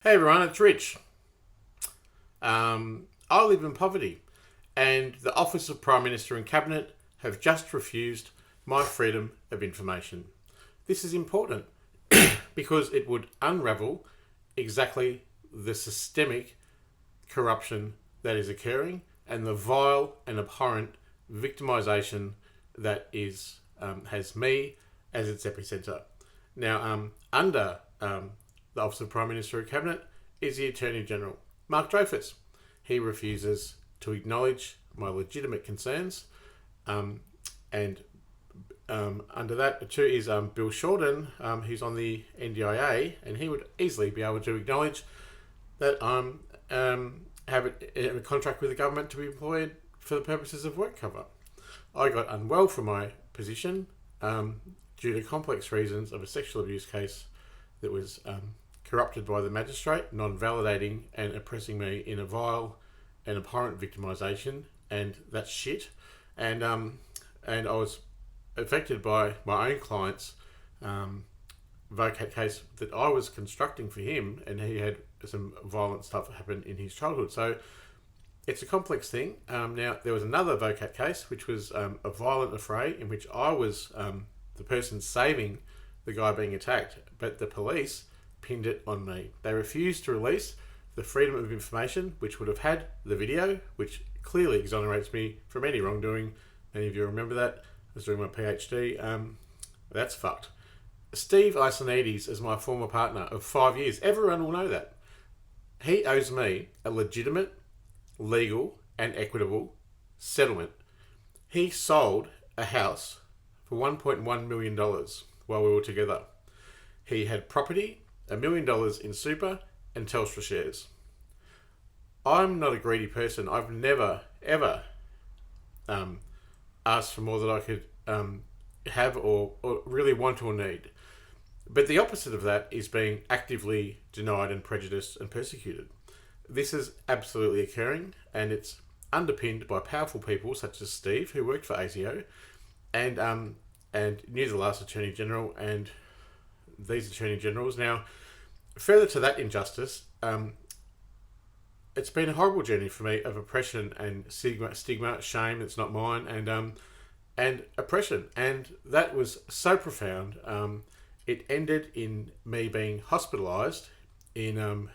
Hey everyone, it's Rich. I live in poverty, and the Office of Prime Minister and Cabinet have just refused my freedom of information. This is important because it would unravel exactly the systemic corruption that is occurring and the vile and abhorrent victimisation that is has me as its epicenter. Now, under the Office of Prime Minister and Cabinet is the Attorney General, Mark Dreyfus. He refuses to acknowledge my legitimate concerns, and under that too is Bill Shorten, who's on the NDIA, and he would easily be able to acknowledge that I'm have a contract with the government to be employed for the purposes of work cover. I got unwell from my position due to complex reasons of a sexual abuse case that was corrupted by the magistrate, non-validating and oppressing me in a vile and abhorrent victimisation, and that's shit. And I was affected by my own client's vocat case that I was constructing for him, and he had some violent stuff happen in his childhood. So it's a complex thing. Now, there was another vocat case, which was a violent affray in which I was the person saving the guy being attacked, but the police pinned it on me. They refused to release the freedom of information, which would have had the video, which clearly exonerates me from any wrongdoing. Many of you remember that. I was doing my PhD. That's fucked. Steve Iasonidis is my former partner of 5 years. Everyone will know that. He owes me a legitimate, legal, and equitable settlement. He sold a house for $1.1 million while we were together. He had property, $1 million in super, and Telstra shares. I'm not a greedy person. I've never, ever asked for more than I could have or really want or need. But the opposite of that is being actively denied and prejudiced and persecuted. This is absolutely occurring, and it's underpinned by powerful people such as Steve, who worked for ASIO, and knew the last Attorney General and these Attorney Generals. Now, further to that injustice, it's been a horrible journey for me of oppression and stigma, shame that's not mine, and oppression. And that was so profound. It ended in me being hospitalised in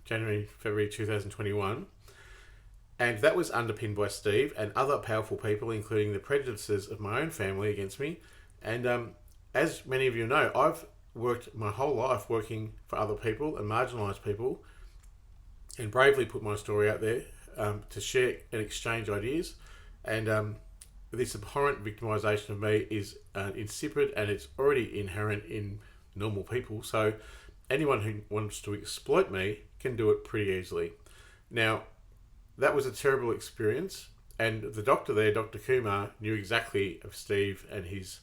February 2021. And that was underpinned by Steve and other powerful people, including the prejudices of my own family against me. And as many of you know, I've worked my whole life working for other people and marginalised people, and bravely put my story out there to share and exchange ideas. And this abhorrent victimisation of me is insipid, and it's already inherent in normal people. So anyone who wants to exploit me can do it pretty easily. Now, that was a terrible experience, and the doctor there, Dr. Kumar, knew exactly of Steve and his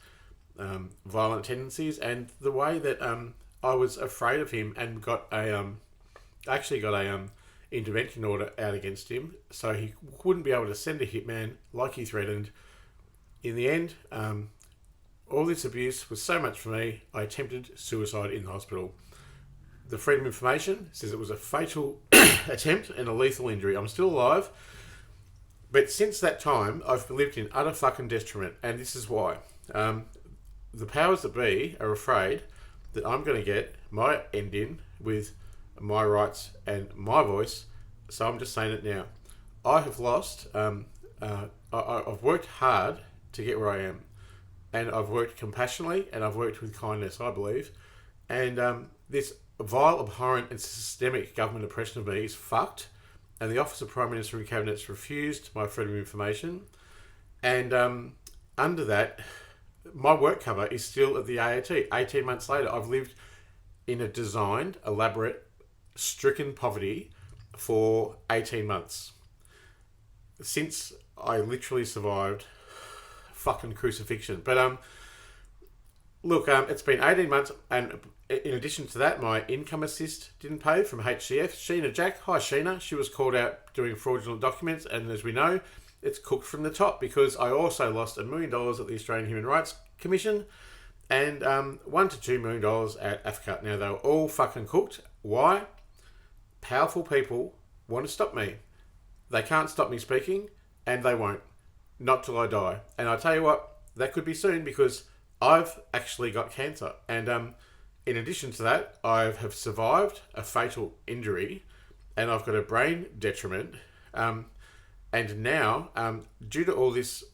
violent tendencies, and the way that I was afraid of him, and got a intervention order out against him, so he wouldn't be able to send a hitman like he threatened. In the end, all this abuse was so much for me, I attempted suicide in the hospital. The Freedom of Information says it was a fatal attempt and a lethal injury. I'm still alive, but since that time, I've lived in utter fucking detriment, and this is why. The powers that be are afraid that I'm going to get my end in with my rights and my voice, so I'm just saying it now. I have lost, I've worked hard to get where I am, and I've worked compassionately, and I've worked with kindness, I believe, and this vile, abhorrent and systemic government oppression of me is fucked, and the Office of Prime Minister and Cabinet's refused my freedom of information, and under that, my work cover is still at the AHRC. 18 months later, I've lived in a designed, elaborate, stricken poverty for 18 months. Since I literally survived fucking crucifixion. But look, it's been 18 months, and in addition to that, my income assist didn't pay from HCF. Sheena Jack, hi Sheena, she was called out doing fraudulent documents, and as we know, it's cooked from the top, because I also lost $1 million at the Australian Human Rights Commission and $1 to $2 million at AFCA. Now, they were all fucking cooked. Why? powerful people want to stop me. They can't stop me speaking, and they won't. Not till I die. And I tell you what, that could be soon, because I've actually got cancer. And in addition to that, I have survived a fatal injury, and I've got a brain detriment. And now, due to all this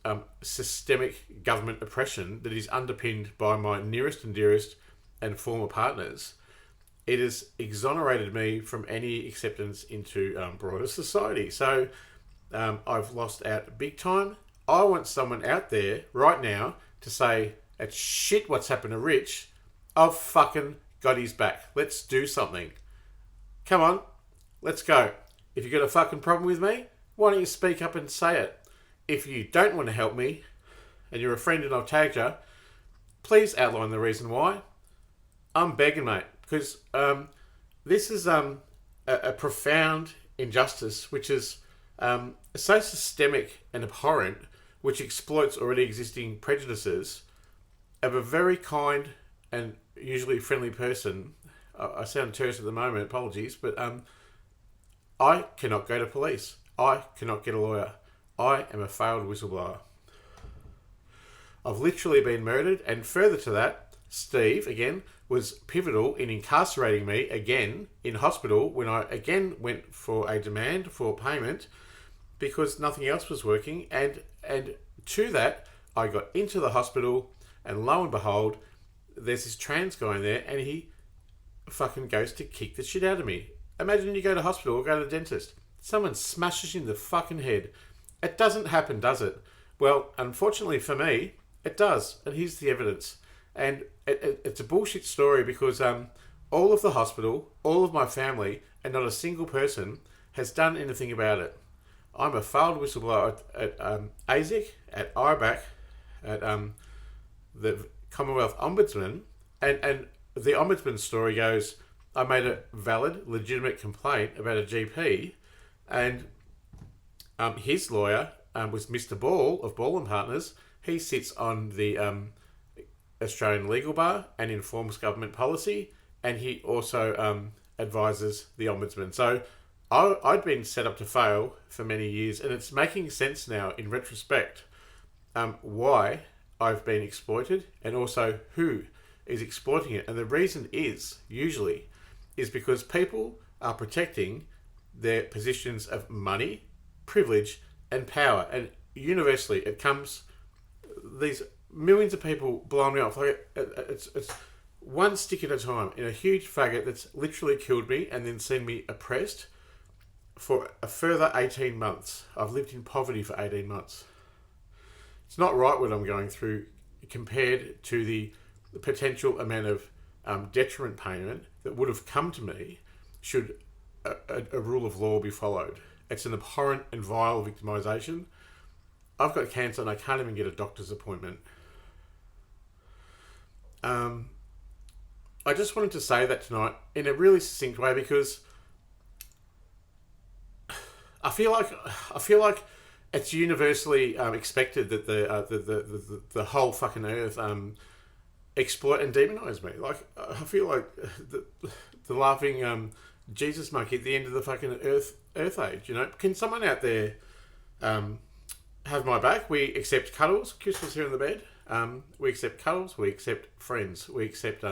systemic government oppression that is underpinned by my nearest and dearest and former partners, it has exonerated me from any acceptance into broader society. So I've lost out big time. I want someone out there right now to say, it's shit what's happened to Rich. I've fucking got his back. Let's do something. Come on, let's go. If you've got a fucking problem with me, why don't you speak up and say it? If you don't want to help me, and you're a friend and I've tagged you, please outline the reason why. I'm begging, mate, because this is a profound injustice, which is so systemic and abhorrent, which exploits already existing prejudices of a very kind and usually friendly person. I sound terse at the moment, apologies, but I cannot go to police. I cannot get a lawyer. I am a failed whistleblower. I've literally been murdered, and further to that, Steve, again, was pivotal in incarcerating me again in hospital when I again went for a demand for payment because nothing else was working. And to that, I got into the hospital, and lo and behold, there's this trans guy in there, and he fucking goes to kick the shit out of me. Imagine you go to hospital or go to the dentist. Someone smashes you in the fucking head. It doesn't happen, does it? Well, unfortunately for me, it does. And here's the evidence. And it's a bullshit story because all of the hospital, all of my family, and not a single person has done anything about it. I'm a failed whistleblower at ASIC, at IRBAC, at the Commonwealth Ombudsman. And the Ombudsman story goes, I made a valid, legitimate complaint about a GP, and his lawyer was Mr. Ball of Ball and Partners. He sits on the Australian Legal Bar and informs government policy, and he also advises the Ombudsman. So I'd been set up to fail for many years, and it's making sense now in retrospect why I've been exploited and also who is exploiting it. And the reason is because people are protecting their positions of money, privilege, and power. And universally, it comes, these millions of people blowing me off. Like it's one stick at a time in a huge faggot that's literally killed me and then seen me oppressed for a further 18 months. I've lived in poverty for 18 months. It's not right what I'm going through compared to the potential amount of detriment payment that would have come to me should a rule of law be followed. It's an abhorrent and vile victimisation. I've got cancer and I can't even get a doctor's appointment. I just wanted to say that tonight in a really succinct way because I feel like it's universally expected that the whole fucking earth exploit and demonise me. Like I feel like the laughing Jesus monkey at the end of the fucking earth age. You know, can someone out there have my back? We accept cuddles. Chris was here in the bed. We accept cuddles. We accept friends. We accept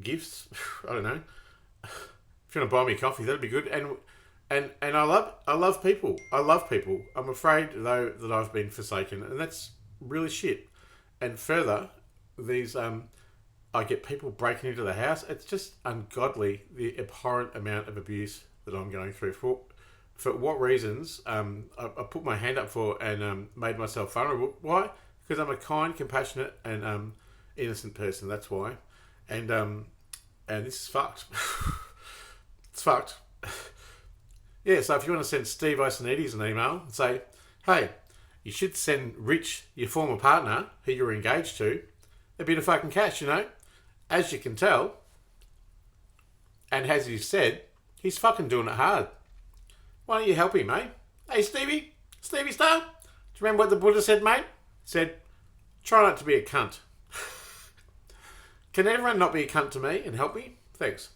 gifts. I don't know. If you want to buy me coffee, that'd be good. And I love people. I love people. I'm afraid though that I've been forsaken, and that's really shit. And further, these I get people breaking into the house. It's just ungodly, the abhorrent amount of abuse that I'm going through. For what reasons? I put my hand up for and made myself vulnerable. Why? Because I'm a kind, compassionate, and innocent person. That's why. And this is fucked. It's fucked. Yeah. So if you want to send Steve Iasonidis an email and say, hey, you should send Rich, your former partner, who you're engaged to, a bit of fucking cash, you know. As you can tell, and as you said, he's fucking doing it hard. Why don't you help him, mate? Hey, Stevie Star, do you remember what the Buddha said, mate? He said, try not to be a cunt. Can everyone not be a cunt to me and help me? Thanks.